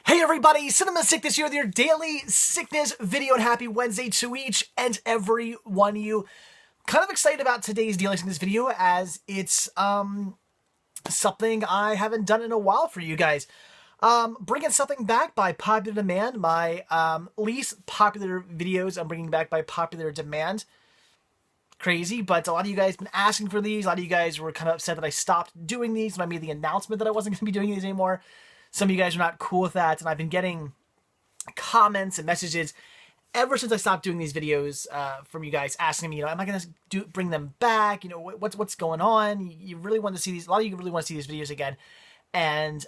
Hey everybody, Cinema Sickness here with your daily sickness video, and happy Wednesday to each and every one of you. Kind of excited about today's daily sickness video as it's something I haven't done in a while for you guys. Bringing something back by popular demand. My least popular videos I'm bringing back by popular demand. Crazy, but a lot of you guys have been asking for these. A lot of you guys were kind of upset that I stopped doing these when I made the announcement that I wasn't going to be doing these anymore. Some of you guys are not cool with that, and I've been getting comments and messages ever since I stopped doing these videos from you guys asking me, am I going to bring them back? What's going on? You really want to see these? A lot of you really want to see these videos again, and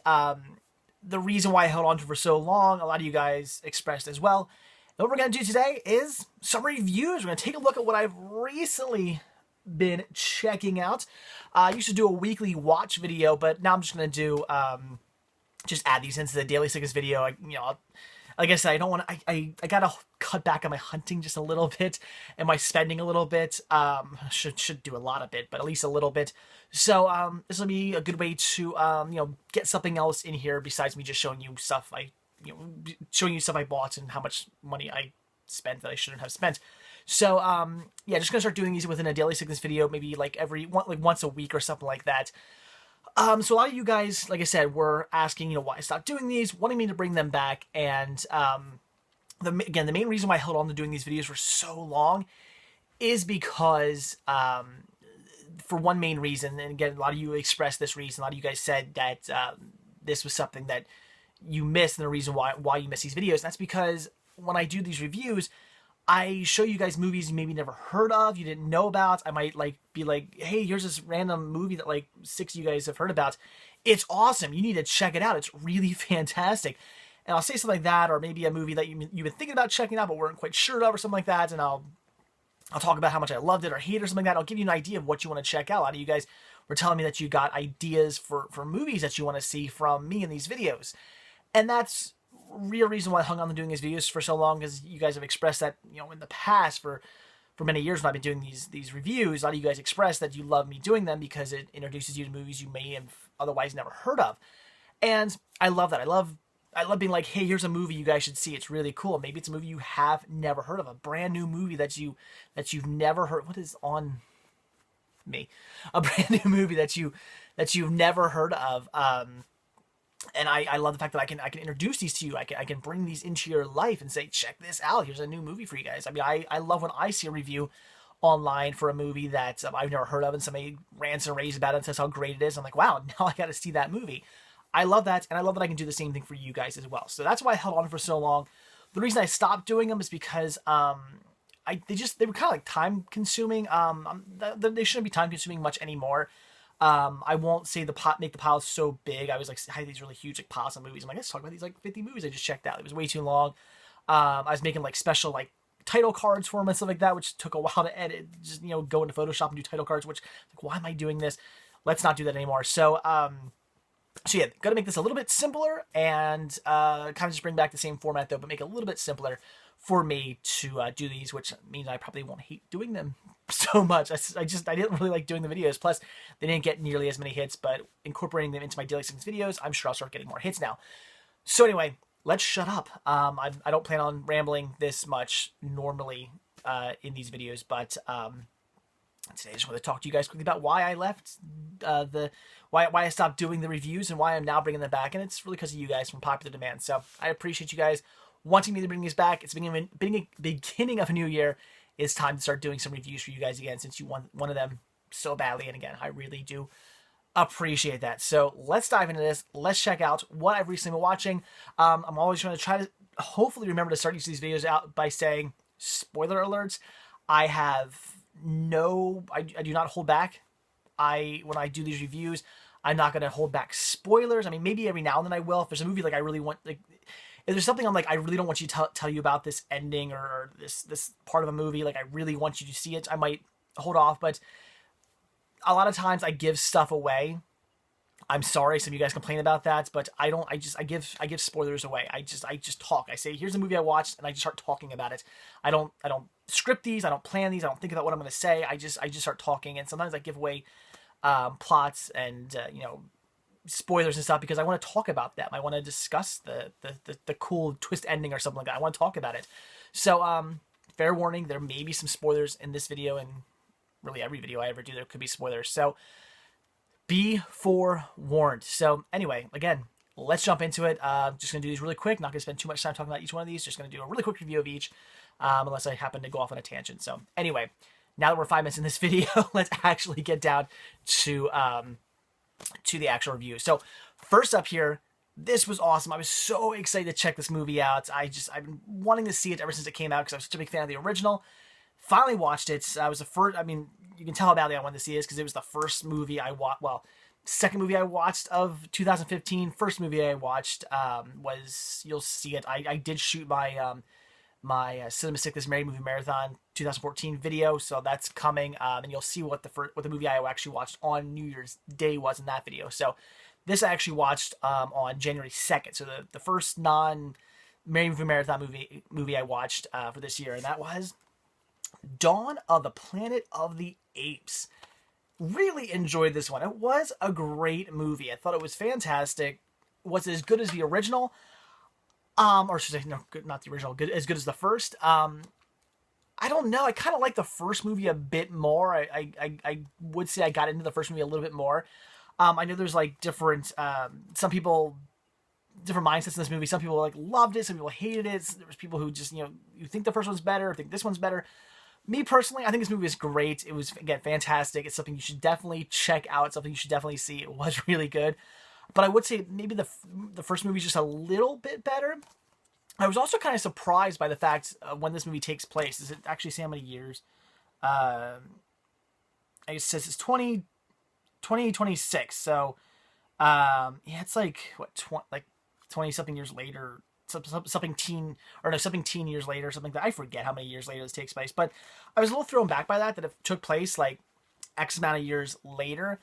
the reason why I held on to it for so long, a lot of you guys expressed as well. And what we're going to do today is some reviews. We're going to take a look at what I've recently been checking out. I used to do a weekly watch video, but now I'm just going to do just add these into the daily sickness video. Like I said, I don't want to. I gotta cut back on my hunting just a little bit and my spending a little bit. Should do a lot of it, but at least a little bit. So this will be a good way to get something else in here besides me just showing you stuff showing you stuff I bought and how much money I spent that I shouldn't have spent. So yeah, just gonna start doing these within a daily sickness video, maybe like once a week or something like that. So a lot of you guys, like I said, were asking, why I stopped doing these, wanting me to bring them back, and the main reason why I held on to doing these videos for so long is because, for one main reason, and again, a lot of you expressed this reason, a lot of you guys said that this was something that you missed, and the reason why you miss these videos, and that's because when I do these reviews, I show you guys movies you maybe never heard of, you didn't know about. I might be like, hey, here's this random movie that like 6 of you guys have heard about. It's awesome. You need to check it out. It's really fantastic. And I'll say something like that, or maybe a movie that you've been thinking about checking out but weren't quite sure of, or something like that. And I'll talk about how much I loved it or hate it or something like that. I'll give you an idea of what you want to check out. A lot of you guys were telling me that you got ideas for movies that you want to see from me in these videos. And that's real reason why I hung on to doing these videos for so long, because you guys have expressed that in the past for many years when I've been doing these reviews. A lot of you guys expressed that you love me doing them because it introduces you to movies you may have otherwise never heard of, and I love that. I love being like, hey, here's a movie you guys should see. It's really cool. Maybe it's a movie you have never heard of, a brand new movie that you've never heard. What is on me? A brand new movie that you've never heard of. And I love the fact that I can introduce these to you. I can bring these into your life and say, check this out. Here's a new movie for you guys. I mean, I love when I see a review online for a movie that I've never heard of, and somebody rants and raves about it and says how great it is. I'm like, wow, now I got to see that movie. I love that, and I love that I can do the same thing for you guys as well. So that's why I held on for so long. The reason I stopped doing them is because they were kind of like time consuming. They shouldn't be time consuming much anymore. I won't say make the pile so big. I was like, I had these really huge like piles of movies. I'm like, let's talk about these like 50 movies I just checked out. It was way too long. I was making like special like title cards for them and stuff like that, which took a while to edit. Just go into Photoshop and do title cards, which like, why am I doing this? Let's not do that anymore. So so yeah, got to make this a little bit simpler and kind of just bring back the same format though, but make it a little bit simpler for me to do these, which means I probably won't hate doing them so much. I didn't really like doing the videos. Plus, they didn't get nearly as many hits, but incorporating them into my daily sickness videos, I'm sure I'll start getting more hits now. So anyway, let's shut up. I don't plan on rambling this much normally in these videos, but today I just want to talk to you guys quickly about why I left why I stopped doing the reviews and why I'm now bringing them back, and it's really because of you guys from popular demand. So I appreciate you guys wanting me to bring these back. It's beginning of a new year. It's time to start doing some reviews for you guys again, since you want one of them so badly. And again, I really do appreciate that. So let's dive into this. Let's check out what I've recently been watching. I'm always trying to hopefully remember to start each of these videos out by saying spoiler alerts. I do not hold back. When I do these reviews, I'm not going to hold back spoilers. I mean, maybe every now and then I will. If there's a movie like I really want, like, if there's something I'm like, I really don't want you to tell you about this ending or this part of a movie, like I really want you to see it, I might hold off. But a lot of times I give stuff away. I'm sorry, some of you guys complain about that, but I don't. I give spoilers away. I just talk. I say, here's a movie I watched, and I just start talking about it. I don't script these. I don't plan these. I don't think about what I'm going to say. I just start talking, and sometimes I give away plots and spoilers and stuff because I want to talk about them. I want to discuss the cool twist ending or something like that. I want to talk about it. So, fair warning, there may be some spoilers in this video, and really every video I ever do, there could be spoilers. So, be forewarned. So, anyway, again, let's jump into it. Just going to do these really quick. Not going to spend too much time talking about each one of these. Just going to do a really quick review of each, unless I happen to go off on a tangent. So, anyway, now that we're 5 minutes in this video, let's actually get down to the actual review. So, first up here, this was awesome. I was so excited to check this movie out. I've been wanting to see it ever since it came out because I was such a big fan of the original. Finally watched it. I was the first. I mean, you can tell how badly I wanted to see this because it was the first movie I watched. Well, second movie I watched of 2015. First movie I watched was, you'll see it. I did shoot my Cinema Sickness Merry Movie Marathon 2014 video, so that's coming, and you'll see what the movie I actually watched on New Year's Day was in that video. So this I actually watched on January 2nd, so the first non-Merry Movie Marathon movie I watched for this year, and that was Dawn of the Planet of the Apes. Really enjoyed this one. It was a great movie. I thought it was fantastic. Was it as good as the original? Or should I say, no, not the original, as good as the first. I don't know. I kind of like the first movie a bit more. I would say I got into the first movie a little bit more. I know there's like different, some people, different mindsets in this movie. Some people like loved it. Some people hated it. There was people who just, you think the first one's better, think this one's better. Me personally, I think this movie is great. It was, again, fantastic. It's something you should definitely check out. Something you should definitely see. It was really good. But I would say maybe the first movie is just a little bit better. I was also kind of surprised by the fact when this movie takes place. Does it actually say how many years? I guess it says it's 2026. So, yeah, it's like, what, 20-something years later. Something teen years later, something that I forget how many years later this takes place. But I was a little thrown back by that it took place like X amount of years later.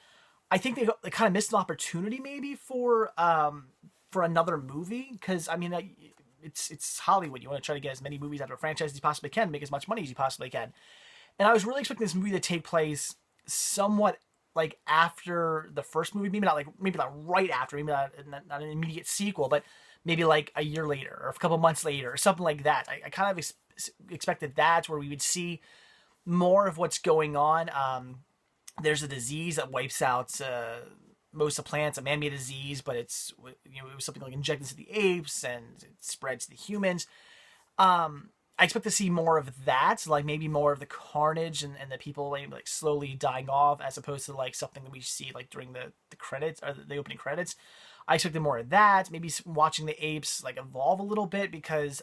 I think they kind of missed an opportunity maybe for another movie, because I mean it's Hollywood. You want to try to get as many movies out of a franchise as you possibly can, make as much money as you possibly can. And I was really expecting this movie to take place somewhat like after the first movie, maybe not right after, maybe not an immediate sequel, but maybe like a year later or a couple months later or something like that. I kind of expected that, where we would see more of what's going on. There's a disease that wipes out most of the plants, a man-made disease, but it was something like injected into the apes and it spreads to the humans. I expect to see more of that, like maybe more of the carnage and the people like slowly dying off, as opposed to like something that we see like during the credits or the opening credits. I expected more of that. Maybe watching the apes like evolve a little bit, because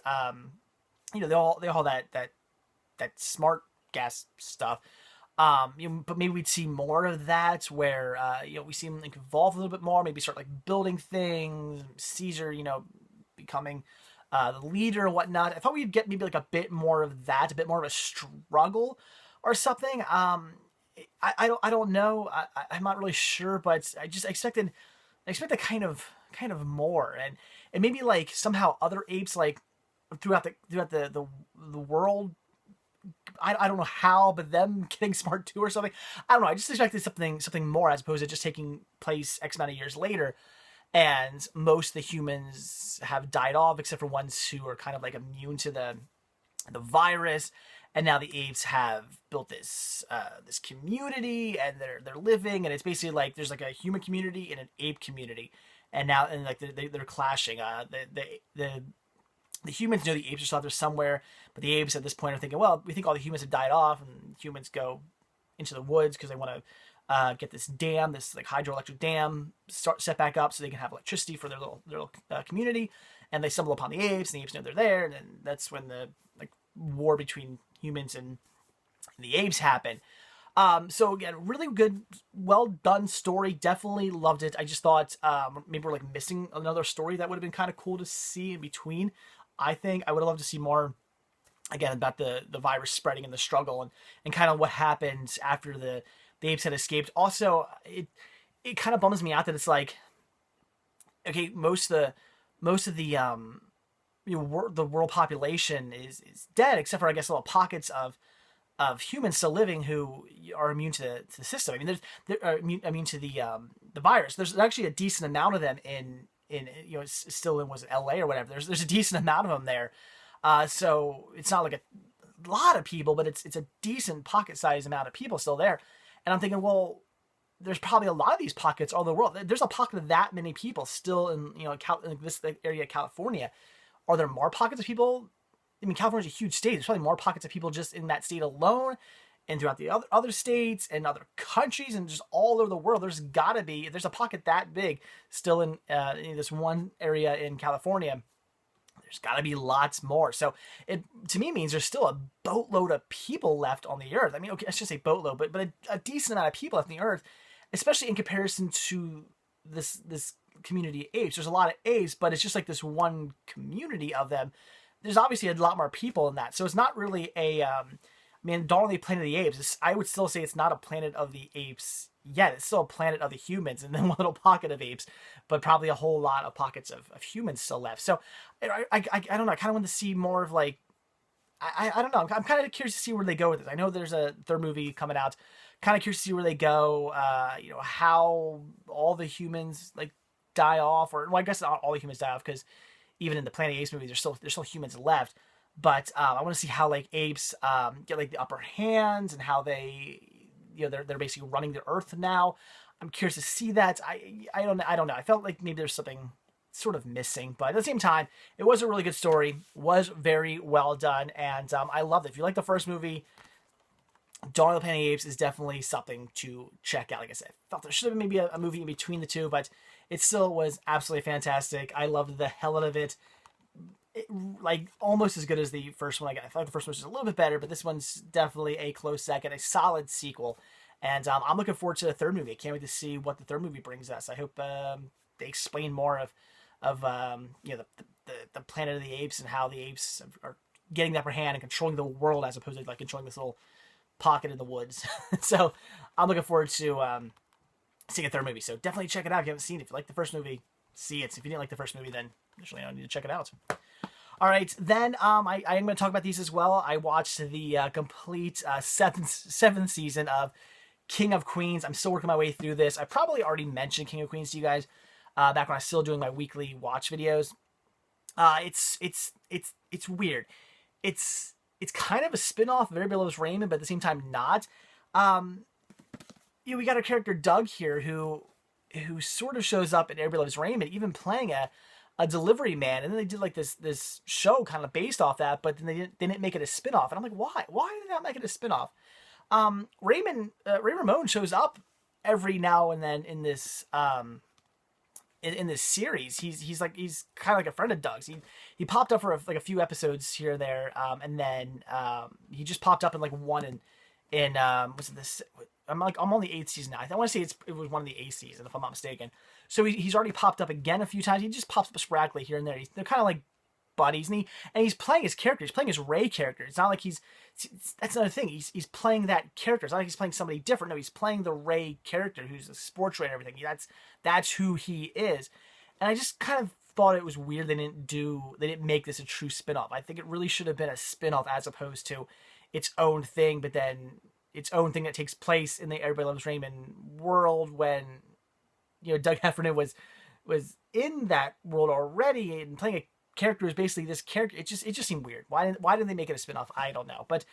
they all that smart gas stuff. But maybe we'd see more of that, where we see them like evolve a little bit more. Maybe start like building things. Caesar, becoming the leader and whatnot. I thought we'd get maybe like a bit more of that, a bit more of a struggle or something. I don't know. I'm not really sure, but I expected kind of more, and maybe like somehow other apes like throughout the world. I don't know how, but them getting smart too or something. I don't know. I just expected something more, as opposed to just taking place X amount of years later, and most of the humans have died off except for ones who are kind of like immune to the virus. And now the apes have built this community, and they're living, and it's basically like there's like a human community and an ape community, and like they're clashing. The humans know the apes are still out there somewhere, but the apes at this point are thinking, well, we think all the humans have died off, and humans go into the woods because they want to get this dam, this like hydroelectric dam, set back up so they can have electricity for their little community. And they stumble upon the apes, and the apes know they're there, and then that's when the war between humans and the apes happen. So again, really good, well done story. Definitely loved it. I just thought maybe we're like missing another story that would have been kind of cool to see in between. I think I would have loved to see more, again, about the virus spreading and the struggle, and kind of what happened after the apes had escaped. Also, it kind of bums me out that it's like, okay, most of the world population is dead, except for I guess little pockets of of humans still living who are immune to the system. I mean, they're immune to the virus. There's actually a decent amount of them in it's still in, was it LA or whatever. There's a decent amount of them there. So it's not like a lot of people, but it's a decent pocket size amount of people still there. And I'm thinking, well, there's probably a lot of these pockets all over the world. There's a pocket of that many people still in in this area of California. Are there more pockets of people? I mean, California's a huge state. There's probably more pockets of people just in that state alone, and throughout the other states and other countries and just all over the world. There's got to be, if there's a pocket that big still in this one area in California, there's got to be lots more. So it, to me, means there's still a boatload of people left on the earth. I mean, okay, let's just say boatload, but a decent amount of people left on the earth, especially in comparison to this community of apes. There's a lot of apes, but it's just like this one community of them. There's obviously a lot more people in that. So it's not really a, I mean, Dawn of the Planet of the Apes, I would still say it's not a Planet of the Apes yet. It's still a planet of the humans and then one little pocket of apes, but probably a whole lot of pockets of humans still left. So I don't know. I kind of want to see more of like, I don't know. I'm kind of curious to see where they go with this. I know there's a third movie coming out. Kind of curious to see where they go, how all the humans like die off, or well, I guess not all the humans die off, because even in the Planet of the Apes movie, there's still humans left. But I want to see how like apes get like the upper hands and how they, they're basically running the earth now. I'm curious to see that. I don't know. I felt like maybe there's something sort of missing, but at the same time, it was a really good story. Was very well done, and I loved it. If you like the first movie, Dawn of the Planet of the Apes is definitely something to check out. Like I said, I felt there should have been maybe a movie in between the two, but it still was absolutely fantastic. I loved the hell out of it. Like almost as good as the first one. I thought the first one was a little bit better, but this one's definitely a close second, a solid sequel. And I'm looking forward to the third movie. I can't wait to see what the third movie brings us. I hope they explain more of the Planet of the Apes and how the apes are getting the upper hand and controlling the world as opposed to like controlling this little pocket in the woods. So I'm looking forward to seeing a third movie. So definitely check it out if you haven't seen it. If you like the first movie, see it. If you didn't like the first movie, then usually I need to check it out. All right, then I am going to talk about these as well. I watched the complete seventh season of King of Queens. I'm still working my way through this. I probably already mentioned King of Queens to you guys back when I was still doing my weekly watch videos. It's weird. It's kind of a spin-off of Everybody Loves Raymond, but at the same time not. We got our character Doug here who sort of shows up in Everybody Loves Raymond, even playing a delivery man, and then they did like this show kind of based off that, but then they didn't make it a spin-off, and I'm like, why did they not make it a spin-off? Ray Ramon shows up every now and then in this in this series. He's kind of like a friend of Doug's. He popped up for a few episodes here and there, and then he just popped up in like one in was it this? I'm on the 8th season now. I want to say it was one of the 8th season, if I'm not mistaken. So he's already popped up again a few times. He just pops up sporadically here and there. They're kind of like buddies, and he's playing his character. He's playing his Ray character. It's not like that's another thing. He's playing that character. It's not like he's playing somebody different. No, he's playing the Ray character, who's a sports Ray and everything. That's who he is. And I just kind of thought it was weird they didn't make this a true spin-off. I think it really should have been a spin-off as opposed to its own thing, but then its own thing that takes place in the Everybody Loves Raymond world when Doug Heffernan was in that world already and playing a character who's basically this character. It just seemed weird. Why didn't they make it a spinoff? I don't know. But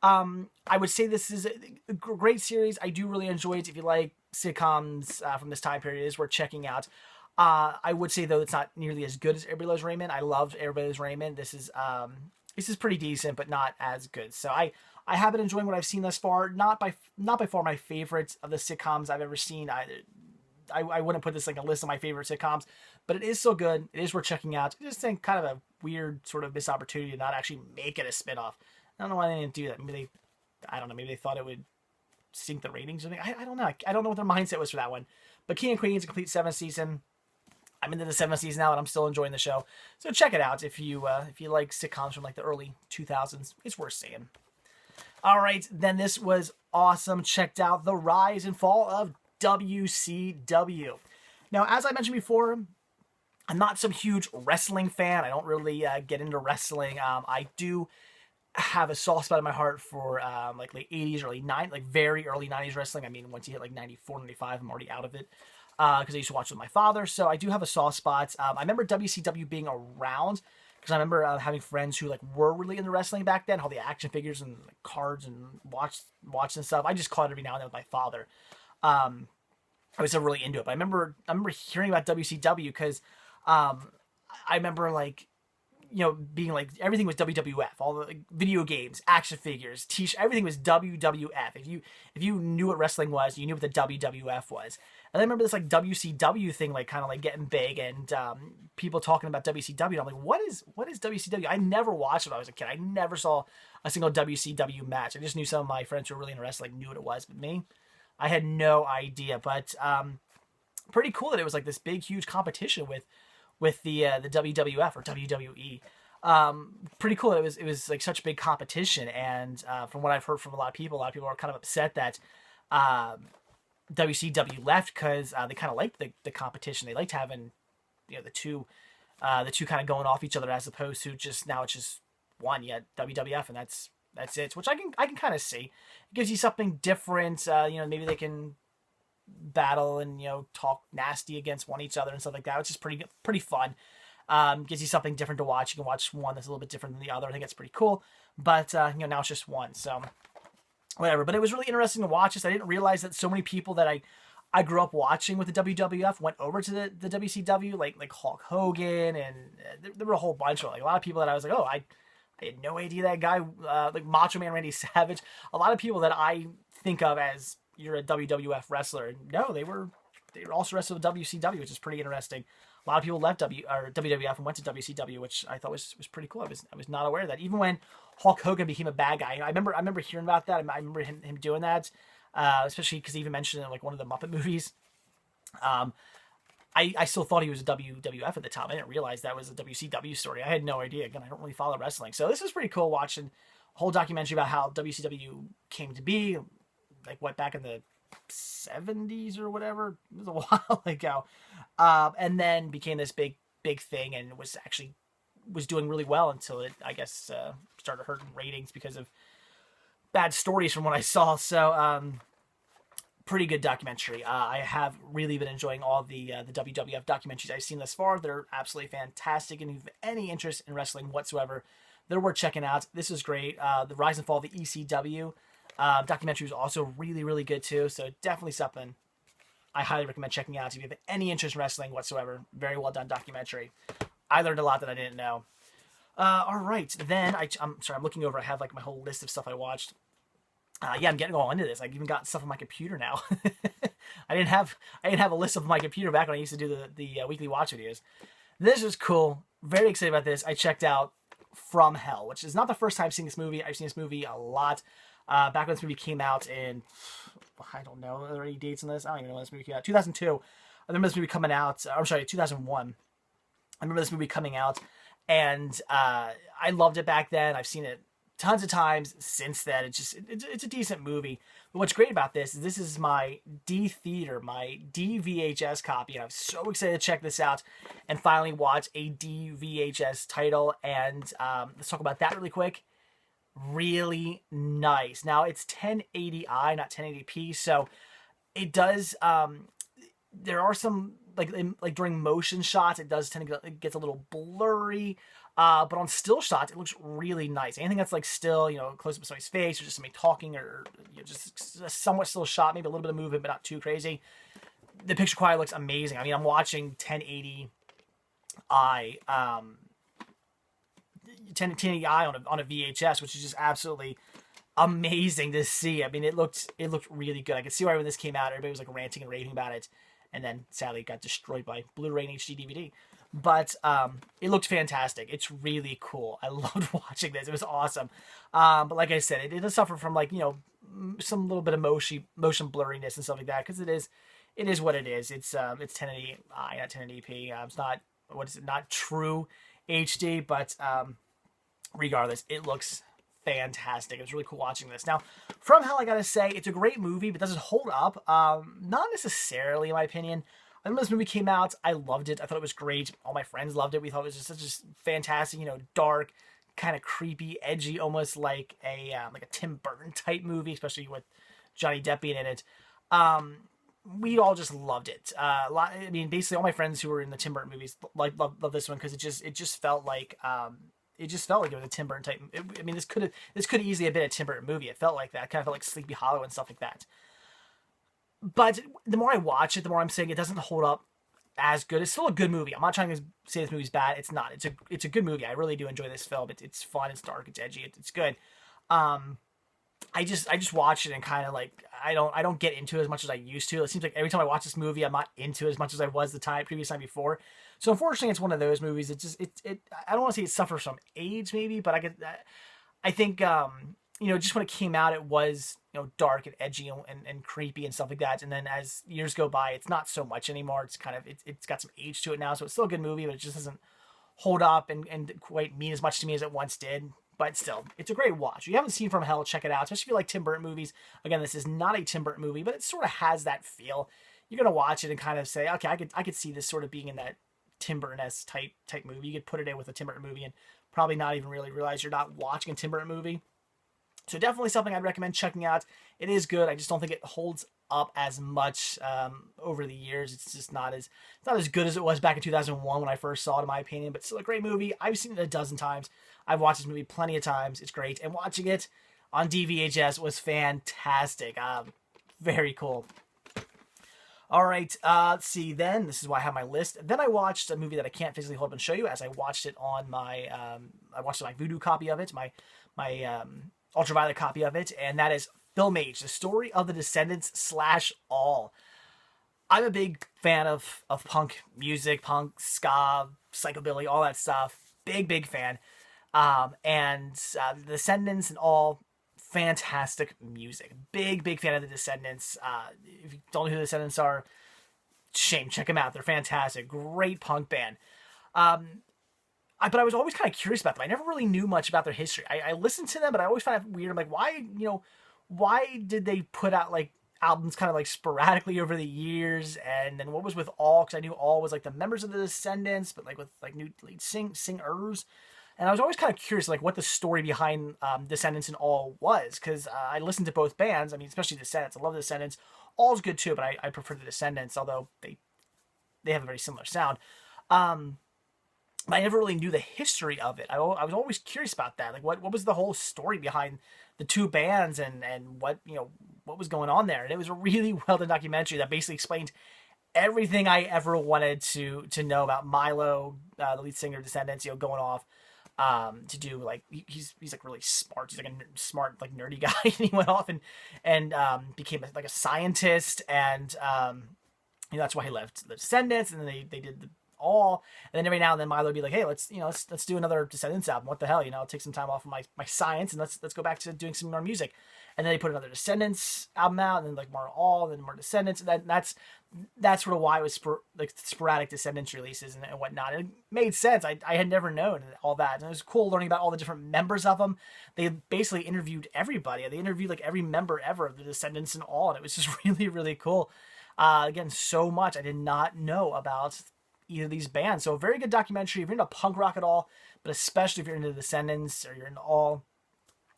I would say this is a great series. I do really enjoy it. If you like sitcoms from this time period, it is worth checking out. I would say though it's not nearly as good as Everybody Loves Raymond. I loved Everybody Loves Raymond. This is pretty decent, but not as good. So I have been enjoying what I've seen thus far. Not by far my favorite of the sitcoms I've ever seen. I wouldn't put this like a list of my favorite sitcoms, but it is so good. It is worth checking out. I just think kind of a weird sort of missed opportunity to not actually make it a spinoff. I don't know why they didn't do that. Maybe they thought it would sink the ratings or something. I don't know. I don't know what their mindset was for that one. But King of Queens, a complete 7th season. I'm into the 7th season now, and I'm still enjoying the show. So check it out if you like sitcoms from like the early 2000s. It's worth seeing. All right, then this was awesome. Checked out the Rise and Fall of WCW. Now, as I mentioned before, I'm not some huge wrestling fan. I don't really get into wrestling. I do have a soft spot in my heart for like late 80s, early 90s, like very early 90s wrestling. I mean, once you hit like 94, 95, I'm already out of it because I used to watch with my father. So I do have a soft spot. I remember WCW being around because I remember having friends who like were really into wrestling back then, all the action figures and like, cards and watching stuff. I just caught it every now and then with my father. I was really into it. But I remember hearing about WCW because I remember like, you know, being like everything was WWF, all the like, video games, action figures, t-shirt, everything was WWF. If you knew what wrestling was, you knew what the WWF was. And I remember this like WCW thing, like kind of like getting big, and people talking about WCW. And I'm like, what is WCW? I never watched it when I was a kid. I never saw a single WCW match. I just knew some of my friends who were really into wrestling knew what it was, but me, I had no idea. But pretty cool that it was like this big, huge competition with the WWF or WWE. Pretty cool. It was like such a big competition, and from what I've heard from a lot of people are kind of upset that WCW left because they kind of liked the competition. They liked having, you know, the two kind of going off each other as opposed to just now it's just one. Yeah, WWF, and that's it. Which I can kind of see. It gives you something different. You know, maybe they can battle and, you know, talk nasty against each other and stuff like that, which is pretty fun. Gives you something different to watch. You can watch one that's a little bit different than the other. I think it's pretty cool. But you know, now it's just one, so whatever. But it was really interesting to watch this. I didn't realize that so many people that I grew up watching with the WWF went over to the WCW, like Hulk Hogan, and there were a whole bunch of like a lot of people that I was like, oh, I had no idea that guy, like Macho Man Randy Savage. A lot of people that I think of as you're a WWF wrestler. No, they were also wrestled with WCW, which is pretty interesting. A lot of people left WWF and went to WCW, which I thought was pretty cool. I was not aware of that. Even when Hulk Hogan became a bad guy, I remember hearing about that. I remember him doing that, especially because he even mentioned it in like one of the Muppet movies. I still thought he was a WWF at the time. I didn't realize that was a WCW story. I had no idea. Again, I don't really follow wrestling, so this is pretty cool watching a whole documentary about how WCW came to be. Like what, back in the 70s or whatever, it was a while ago, and then became this big thing, and was doing really well until it, I guess, started hurting ratings because of bad stories from what I saw. So pretty good documentary. I have really been enjoying all the WWF documentaries I've seen thus far. They're absolutely fantastic, and if you have any interest in wrestling whatsoever, they're worth checking out. This is great. The Rise and Fall of the ECW documentary was also really, really good too. So definitely something I highly recommend checking out if you have any interest in wrestling whatsoever. Very well done documentary. I learned a lot that I didn't know. All right, then I'm sorry, I'm looking over. I have like my whole list of stuff I watched. Yeah, I'm getting all into this. I've even got stuff on my computer now. I didn't have a list of my computer back when I used to do the weekly watch videos. This is cool. Very excited about this. I checked out From Hell, which is not the first time I've seen this movie. I've seen this movie a lot. Back when this movie came out in, I don't know, are there any dates on this? I don't even know when this movie came out. 2002. I remember this movie coming out. I'm sorry, 2001. I remember this movie coming out, and I loved it back then. I've seen it tons of times since then. It's a decent movie. But what's great about this is my my D-VHS copy, and I'm so excited to check this out and finally watch a D-VHS title. And let's talk about that really quick. Really nice. Now it's 1080i, not 1080p, so it does. There are some like during motion shots, it does tend to it gets a little blurry. But on still shots, it looks really nice. Anything that's like still, you know, close up to somebody's face or just somebody talking or you know, just a somewhat still shot, maybe a little bit of movement, but not too crazy. The picture quality looks amazing. I mean, I'm watching 1080i. 1080i on a VHS, which is just absolutely amazing to see. I mean, it looked really good. I could see why when this came out, everybody was like ranting and raving about it, and then sadly it got destroyed by Blu-ray and HD DVD. But it looked fantastic. It's really cool. I loved watching this. It was awesome. But like I said, it does suffer from like, you know, some little bit of motion blurriness and stuff like that, because it is what it is. It's 1080i, not 1080p. It's not, what is it? Not true HD, but regardless, it looks fantastic. It was really cool watching this. Now, From Hell, I gotta say, it's a great movie, but does it hold up? Not necessarily, in my opinion. I remember this movie came out. I loved it. I thought it was great. All my friends loved it. We thought it was just such a fantastic, you know, dark, kind of creepy, edgy, almost like a Tim Burton type movie, especially with Johnny Depp being in it. We all just loved it. I mean, basically all my friends who were in the Tim Burton movies love this one because it just felt like it was a Tim Burton type. I mean, this could easily have been a Tim Burton movie. It felt like that. It kind of felt like Sleepy Hollow and stuff like that. But the more I watch it, the more I'm saying it doesn't hold up as good. It's still a good movie. I'm not trying to say this movie's bad. It's not. It's a good movie. I really do enjoy this film. It's fun. It's dark. It's edgy. It's good. I just watch it and kind of like I don't get into it as much as I used to. It seems like every time I watch this movie, I'm not into it as much as I was the previous time before. So unfortunately, it's one of those movies. I don't want to say it suffers from age maybe, but I think just when it came out, it was dark and edgy and creepy and stuff like that. And then as years go by, it's not so much anymore. It's kind of it's got some age to it now, so it's still a good movie, but it just doesn't hold up and quite mean as much to me as it once did. But still, it's a great watch. If you haven't seen From Hell, check it out. Especially if you like Tim Burton movies. Again, this is not a Tim Burton movie, but it sort of has that feel. You're gonna watch it and kind of say, okay, I could see this sort of being in that Tim Burton-esque type movie. You could put it in with a Tim Burton movie and probably not even really realize you're not watching a Tim Burton movie. So definitely something I'd recommend checking out. It is good. I just don't think it holds up as much over the years. It's just not as good as it was back in 2001 when I first saw it, in my opinion. But still a great movie. I've seen it a dozen times. I've watched this movie plenty of times. It's great. And watching it on D-VHS was fantastic. Very cool. All right, let's see then. This is why I have my list. Then I watched a movie that I can't physically hold up and show you, as I watched it on my Vudu copy of it, my ultraviolet copy of it, and that is Filmage, the story of the Descendents / All. I'm a big fan of punk music, punk, ska, psychobilly, all that stuff. Big fan. And the Descendents and All, fantastic music. Big fan of the Descendents. If you don't know who the Descendents are, shame, check them out. They're fantastic. Great punk band. But I was always kind of curious about them. I never really knew much about their history. I listened to them, but I always found it weird. I'm like, why did they put out like albums kind of like sporadically over the years? And then what was with All? Because I knew All was like the members of the Descendents, but like with like new lead singers. And I was always kind of curious, like, what the story behind Descendents and All was, because I listened to both bands. I mean, especially Descendents. I love the Descendents. All's good too, but I prefer the Descendents, although they have a very similar sound. I never really knew the history of it. I was always curious about that. Like, what was the whole story behind the two bands and what was going on there? And it was a really well done documentary that basically explained everything I ever wanted to know about Milo, the lead singer of Descendents, going off. To do like he's like really smart. He's like a smart like nerdy guy, and he went off and became like a scientist, and that's why he left the Descendants, and then they did the All, and then every now and then Milo would be like, hey, let's do another Descendants album. What the hell, I'll take some time off of my science and let's go back to doing some more music. And then they put another Descendants album out, and then like more All, and then more Descendants, and that's sort of why it was like sporadic Descendants releases and whatnot. And it made sense. I had never known all that, and it was cool learning about all the different members of them. They basically interviewed everybody. They interviewed like every member ever of the Descendants and All, and it was just really, really cool. Again, so much I did not know about either of these bands. So a very good documentary if you're into punk rock at all, but especially if you're into the Descendants or you're into All,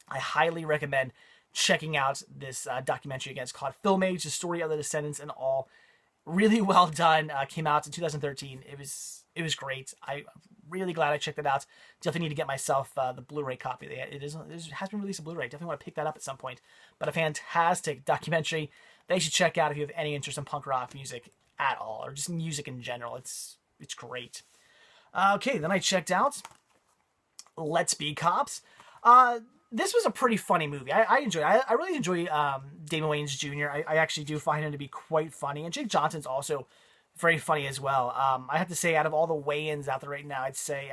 I highly recommend checking out this documentary. Again, it's called Filmage, the story of the Descendants and All. Really well done. Came out in 2013. It was great. I'm really glad I checked it out. Definitely need to get myself the Blu-ray copy. It has been released on Blu-ray. Definitely want to pick that up at some point. But a fantastic documentary that you should check out if you have any interest in punk rock music at all, or just music in general. It's great. Okay, then I checked out Let's Be Cops. This was a pretty funny movie. I enjoyed it. I really enjoy Damon Wayans Jr. I actually do find him to be quite funny. And Jake Johnson's also very funny as well. I have to say, out of all the Wayans out there right now, I'd say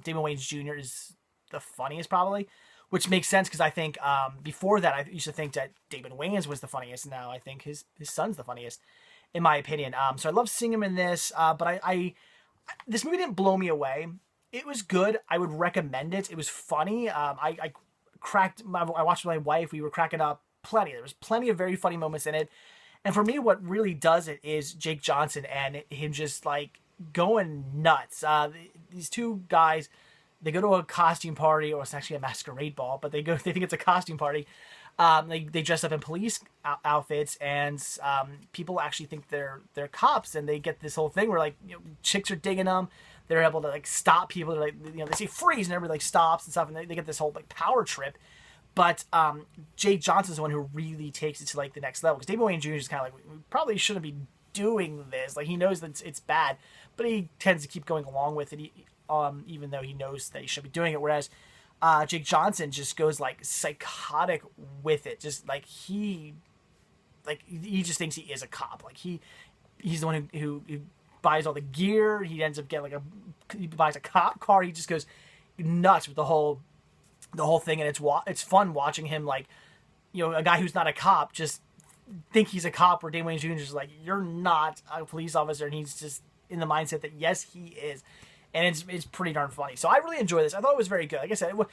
Damon Wayans Jr. is the funniest probably, which makes sense because I think before that, I used to think that Damon Wayans was the funniest. Now I think his son's the funniest, in my opinion. So I love seeing him in this, but this movie didn't blow me away. It was good. I would recommend it. It was funny. I watched with my wife. We were cracking up plenty. There was plenty of very funny moments in it. And for me, what really does it is Jake Johnson and him just like going nuts. These two guys They go to a costume party, or it's actually a masquerade ball, but they think it's a costume party. They dress up in police outfits, and people actually think they're cops, and they get this whole thing where, like, chicks are digging them. They're able to, like, stop people. They're like, they say freeze, and everybody, like, stops and stuff, and they get this whole, like, power trip. But Jake Johnson's the one who really takes it to, like, the next level, because David Wayne Jr. is kind of like, we probably shouldn't be doing this. Like, he knows that it's bad, but he tends to keep going along with it, even though he knows that he should be doing it. Whereas Jake Johnson just goes, like, psychotic with it. Just like he just thinks he is a cop. Like, he's the one who buys all the gear. He ends up getting, like, he buys a cop car. He just goes nuts with the whole thing, and it's fun watching him, like, a guy who's not a cop just think he's a cop, where Dwayne Jr. is like, you're not a police officer, and he's just in the mindset that yes, he is. And it's pretty darn funny. So I really enjoy this. I thought it was very good. Like I said, it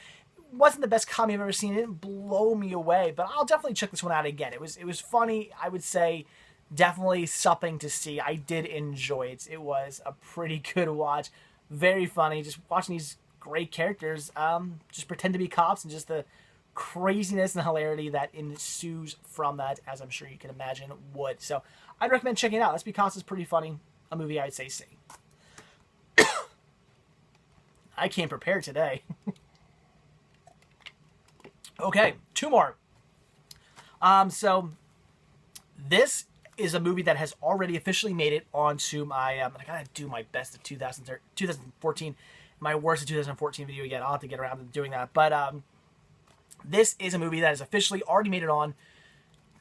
wasn't the best comedy I've ever seen. It didn't blow me away, but I'll definitely check this one out again. It was funny. I would say definitely something to see. I did enjoy it. It was a pretty good watch. Very funny. Just watching these great characters just pretend to be cops, and just the craziness and hilarity that ensues from that, as I'm sure you can imagine would. So I'd recommend checking it out. That's because it's pretty funny. A movie I'd say see. I came prepared today. Okay, two more. So this is a movie that has already officially made it onto my, I gotta do my best of 2014, my worst of 2014 video again. I'll have to get around to doing that. But this is a movie that has officially already made it on,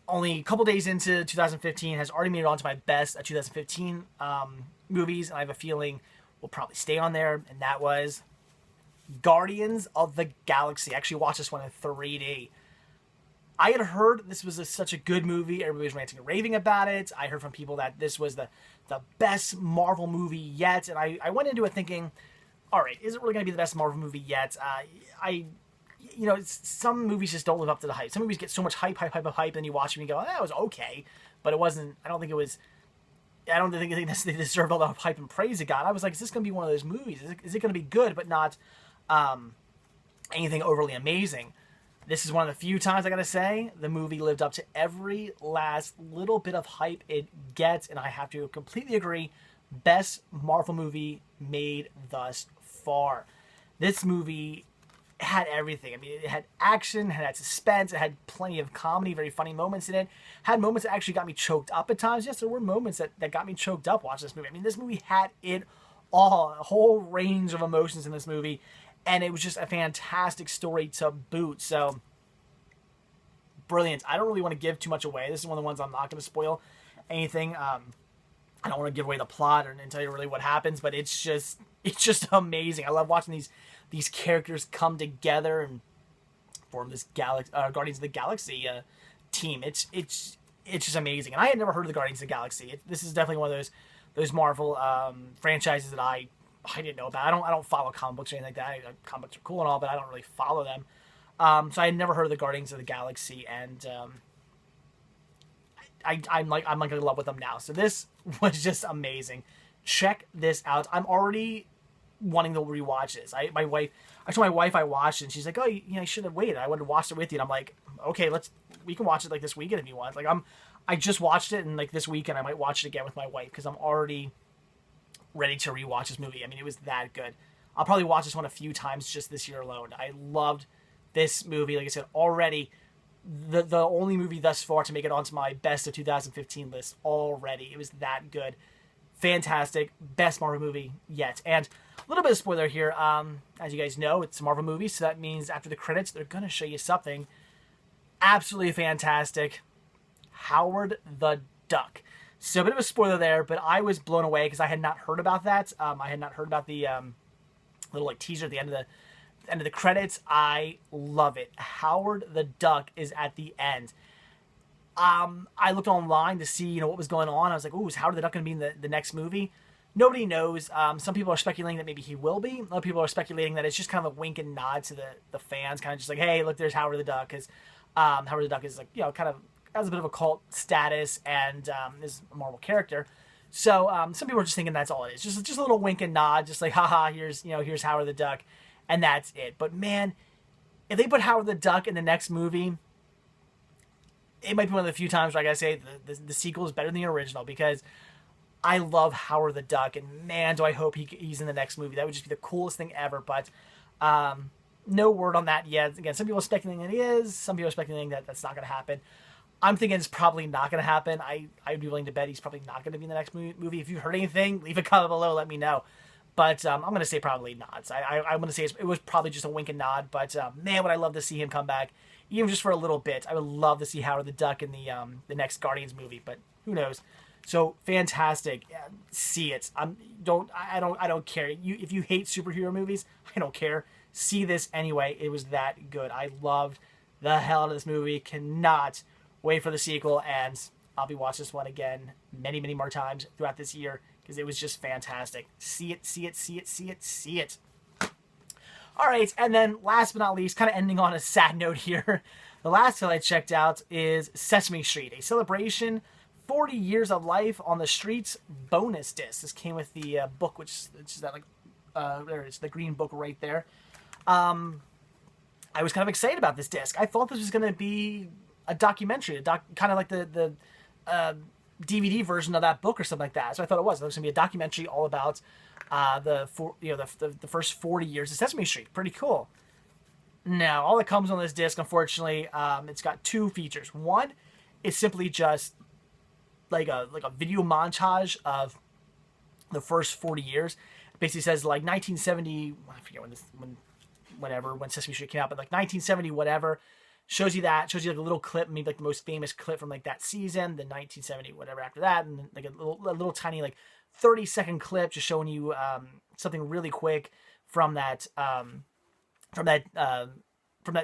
only a couple days into 2015, has already made it onto my best of 2015 movies, and I have a feeling will probably stay on there, and that was Guardians of the Galaxy. I actually watched this one in 3D. I had heard this was such a good movie. Everybody was ranting and raving about it. I heard from people that this was the best Marvel movie yet, and I went into it thinking, all right, is it really going to be the best Marvel movie yet? Some movies just don't live up to the hype. Some movies get so much hype, and you watch them and you go, that was okay, but it wasn't. I don't think they deserved all the hype and praise it got. I was like, is this going to be one of those movies? Is it going to be good, but not anything overly amazing? This is one of the few times, I gotta say, the movie lived up to every last little bit of hype it gets, and I have to completely agree. Best Marvel movie made thus far. This movie had everything. I mean, it had action, it had suspense, it had plenty of comedy, very funny moments in it. Had moments that actually got me choked up at times. Yes, there were moments that got me choked up watching this movie. I mean, this movie had it all, a whole range of emotions in this movie, and it was just a fantastic story to boot. So, brilliant. I don't really want to give too much away. This is one of the ones I'm not going to spoil anything. I don't want to give away the plot and tell you really what happens, but it's just amazing. I love watching these characters come together and form this Guardians of the Galaxy team. It's just amazing. And I had never heard of the Guardians of the Galaxy. This is definitely one of those Marvel franchises that I didn't know about. I don't follow comic books or anything like that. Comic books are cool and all, but I don't really follow them. So I had never heard of the Guardians of the Galaxy, and I'm like in love with them now. So this was just amazing. Check this out. I'm already wanting to rewatch this. I told my wife I watched it, and she's like, "Oh, I should have waited. I would have watched it with you." And I'm like, "Okay, we can watch it like this weekend if you want." Like I just watched it, and like this weekend I might watch it again with my wife because I'm already ready to rewatch this movie. I mean, it was that good. I'll probably watch this one a few times just this year alone. I loved this movie. Like I said, already the only movie thus far to make it onto my best of 2015 list already. It was that good. Fantastic. Best Marvel movie yet. And a little bit of spoiler here. As you guys know, it's a Marvel movie, so that means after the credits, they're going to show you something absolutely fantastic. Howard the Duck. So a bit of a spoiler there, but I was blown away because I had not heard about that. I had not heard about the little like teaser at the end of the credits. I love it. Howard the Duck is at the end. I looked online to see what was going on. I was like, "Ooh, is Howard the Duck going to be in the next movie?" Nobody knows. Some people are speculating that maybe he will be. Other people are speculating that it's just kind of a wink and nod to the fans, kind of just like, "Hey, look, there's Howard the Duck," because Howard the Duck is like kind of has a bit of a cult status and is a Marvel character. So some people are just thinking that's all it is. Just a little wink and nod, just like, haha, here's Howard the Duck. and that's it. But man, if they put Howard the Duck in the next movie, it might be one of the few times where I gotta say the sequel is better than the original, because I love Howard the Duck, and man, do I hope he's in the next movie. That would just be the coolest thing ever. But no word on that yet. Again, some people are speculating that he is. Some people are speculating that that's not going to happen. I'm thinking it's probably not going to happen. I'd be willing to bet he's probably not going to be in the next movie. If you heard anything, leave a comment below. Let me know. But I'm going to say probably not. I'm going to say it was probably just a wink and nod. But man, would I love to see him come back, even just for a little bit. I would love to see Howard the Duck in the next Guardians movie. But who knows? So fantastic. Yeah, see it. I don't care. If you hate superhero movies, I don't care. See this anyway. It was that good. I loved the hell out of this movie. Cannot wait for the sequel, and I'll be watching this one again many, many more times throughout this year, because it was just fantastic. See it, see it, see it, see it, see it. All right, and then last but not least, kind of ending on a sad note here, the last film I checked out is Sesame Street, a celebration 40 years of life on the streets bonus disc. This came with the book, which is that there it is, the green book right there. I was kind of excited about this disc. I thought this was going to be a documentary, kind of like the DVD version of that book or something like that. So I thought it was. It was going to be a documentary all about the first 40 years of Sesame Street. Pretty cool. Now, all that comes on this disc, unfortunately, it's got two features. One, it's simply just like a video montage of the first 40 years. It basically says like 1970. I forget when Sesame Street came out, but like 1970 whatever. Shows you like a little clip, maybe like the most famous clip from like that season, then 1970 whatever after that, and then like a little tiny like 30-second clip just showing you something really quick from that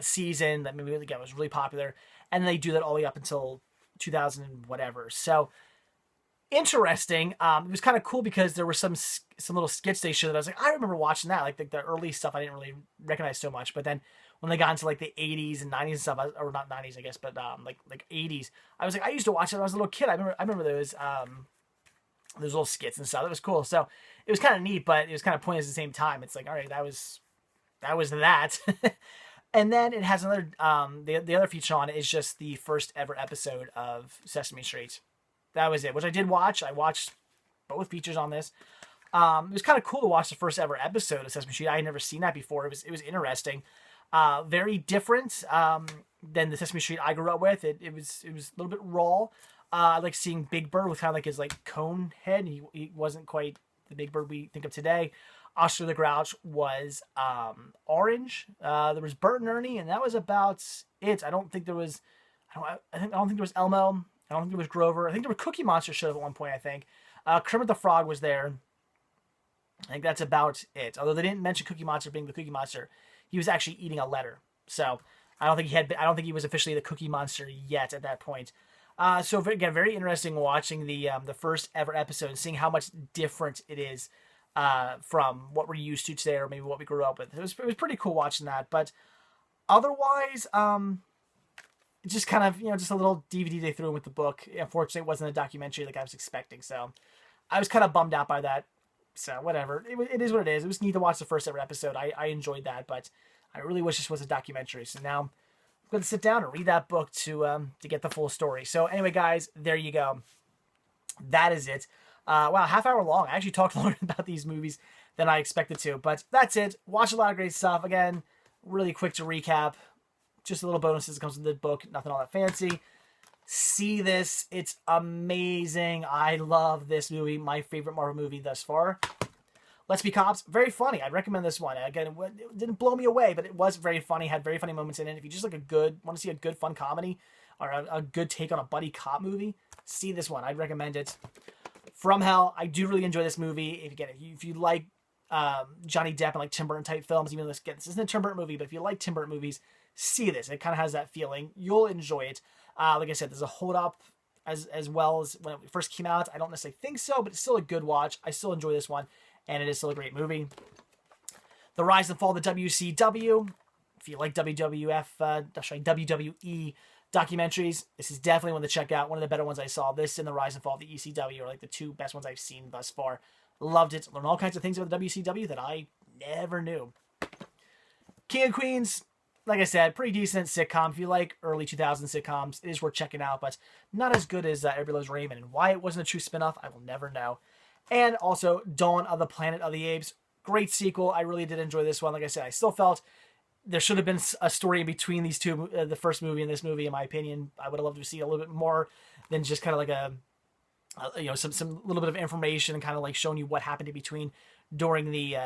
season that maybe again was really popular, and they do that all the way up until 2000 and whatever. So interesting. It was kind of cool because there were some little skits they showed that I was like, I remember watching that. Like the early stuff I didn't really recognize so much, but then when they got into like the 80s and 90s and stuff, or not 90s I guess, but like 80s, I was like, I used to watch it when I was a little kid. I remember those little skits and stuff. It was cool. So it was kind of neat, but it was kind of pointless at the same time. It's like, all right, that was that. And then it has another the other feature on it is just the first ever episode of Sesame Street. That was it, which I did watch. I watched both features on this. It was kind of cool to watch the first ever episode of Sesame Street. I had never seen that before. It was interesting. Very different than the Sesame Street I grew up with. It was a little bit raw. I like seeing Big Bird with kind of like his like cone head. He wasn't quite the Big Bird we think of today. Oscar the Grouch was orange. There was Bert and Ernie, and that was about it. I don't think there was Elmo. I don't think there was Grover. I think there were Cookie Monster showed up at one point, I think. Kermit the Frog was there. I think that's about it. Although they didn't mention Cookie Monster being the Cookie Monster. He was actually eating a letter. So I don't think he was officially the Cookie Monster yet at that point. So again, very interesting watching the first ever episode and seeing how much different it is from what we're used to today, or maybe what we grew up with. It was pretty cool watching that. But otherwise, just kind of, just a little DVD they threw in with the book. Unfortunately, it wasn't a documentary like I was expecting, so I was kind of bummed out by that. So whatever, it is what it is. It was neat to watch the first ever episode. I enjoyed that, but I really wish this was a documentary. So now I'm going to sit down and read that book to get the full story. So anyway, guys, there you go. That is it. Wow, half hour long. I actually talked longer about these movies than I expected to, but that's it. Watch a lot of great stuff. Again, really quick to recap. Just a little bonuses that comes with the book. Nothing all that fancy. See this. It's amazing. I love this movie. My favorite Marvel movie thus far. Let's Be Cops. Very funny. I'd recommend this one. Again, it didn't blow me away, but it was very funny. Had very funny moments in it. If you just want to see a good fun comedy or a good take on a buddy cop movie, see this one. I'd recommend it. From Hell. I do really enjoy this movie. If you like Johnny Depp and like Tim Burton type films, even though this isn't a Tim Burton movie, but if you like Tim Burton movies, see this. It kind of has that feeling. You'll enjoy it. Like I said, there's a hold up as well as when it first came out. I don't necessarily think so, but it's still a good watch. I still enjoy this one, and it is still a great movie. The Rise and Fall of the WCW. If you like WWE documentaries, this is definitely one to check out. One of the better ones I saw. This and the Rise and Fall of the ECW are like the two best ones I've seen thus far. Loved it. Learned all kinds of things about the WCW that I never knew. King of Queens, like I said, pretty decent sitcom. If you like early 2000s sitcoms, it is worth checking out, but not as good as Everybody Loves Raymond. And why it wasn't a true spinoff, I will never know. And also, Dawn of the Planet of the Apes. Great sequel. I really did enjoy this one. Like I said, I still felt there should have been a story in between these two, the first movie and this movie, in my opinion. I would have loved to see a little bit more than just kind of like some little bit of information and kind of like showing you what happened in between during the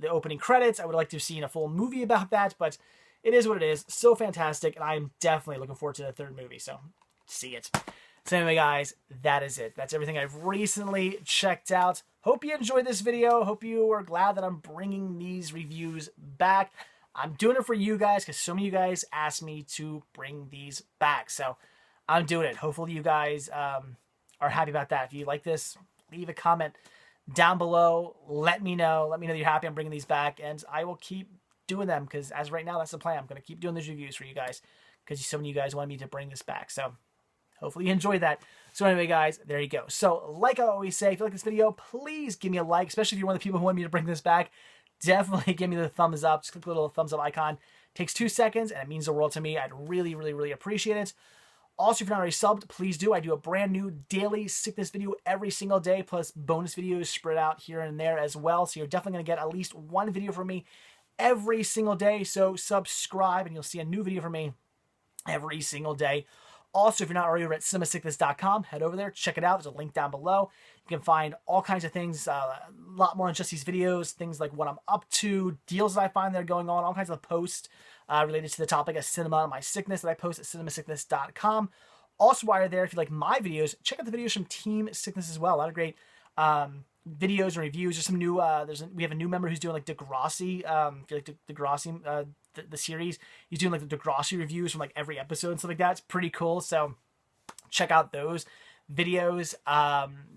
opening credits. I would like to have seen a full movie about that, but it is what it is. So fantastic, and I'm definitely looking forward to the third movie, so see it. So anyway, guys, that is it. That's everything I've recently checked out. Hope you enjoyed this video. Hope you are glad that I'm bringing these reviews back. I'm doing it for you guys because so many of you guys asked me to bring these back, so I'm doing it. Hopefully you guys are happy about that. If you like this, leave a comment down below. Let me know. Let me know that you're happy I'm bringing these back, and I will keep doing them because as right now, that's the plan. I'm going to keep doing these reviews for you guys because so many of you guys wanted me to bring this back. So hopefully you enjoyed that. So anyway, guys, there you go. So like I always say, if you like this video, please give me a like, especially if you're one of the people who want me to bring this back. Definitely give me the thumbs up. Just click the little thumbs up icon. It takes 2 seconds, and it means the world to me. I'd really, really, really appreciate it. Also, if you're not already subbed, please do. I do a brand new daily sickness video every single day, plus bonus videos spread out here and there as well. So you're definitely going to get at least one video from me every single day. So subscribe, and you'll see a new video from me every single day. Also, if you're not already over at cinemasickness.com, head over there, check it out. There's a link down below. You can find all kinds of things, a lot more than just these videos, things like what I'm up to, deals that I find that are going on, all kinds of posts related to the topic of cinema and my sickness that I post at cinemasickness.com. Also, while you're there, if you like my videos, check out the videos from Team Sickness as well. A lot of great videos and reviews. There's some new, we have a new member who's doing like Degrassi, if you like Degrassi, the series. He's doing like the Degrassi reviews from like every episode and stuff like that. It's pretty cool. So check out those videos.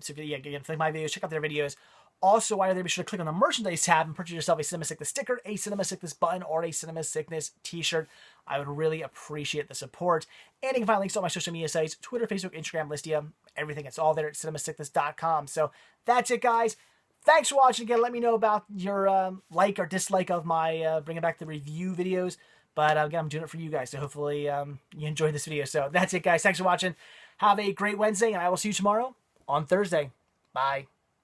So yeah, again, if you like my videos, check out their videos. Also, while you're there, be sure to click on the merchandise tab and purchase yourself a Cinema Sickness sticker, a Cinema Sickness button, or a Cinema Sickness t-shirt. I would really appreciate the support. And you can find links to all my social media sites, Twitter, Facebook, Instagram, Listia, everything. It's all there at cinemasickness.com. So that's it, guys. Thanks for watching. Again, let me know about your like or dislike of my bringing back the review videos. But again, I'm doing it for you guys, so hopefully you enjoyed this video. So that's it, guys. Thanks for watching. Have a great Wednesday, and I will see you tomorrow on Thursday. Bye.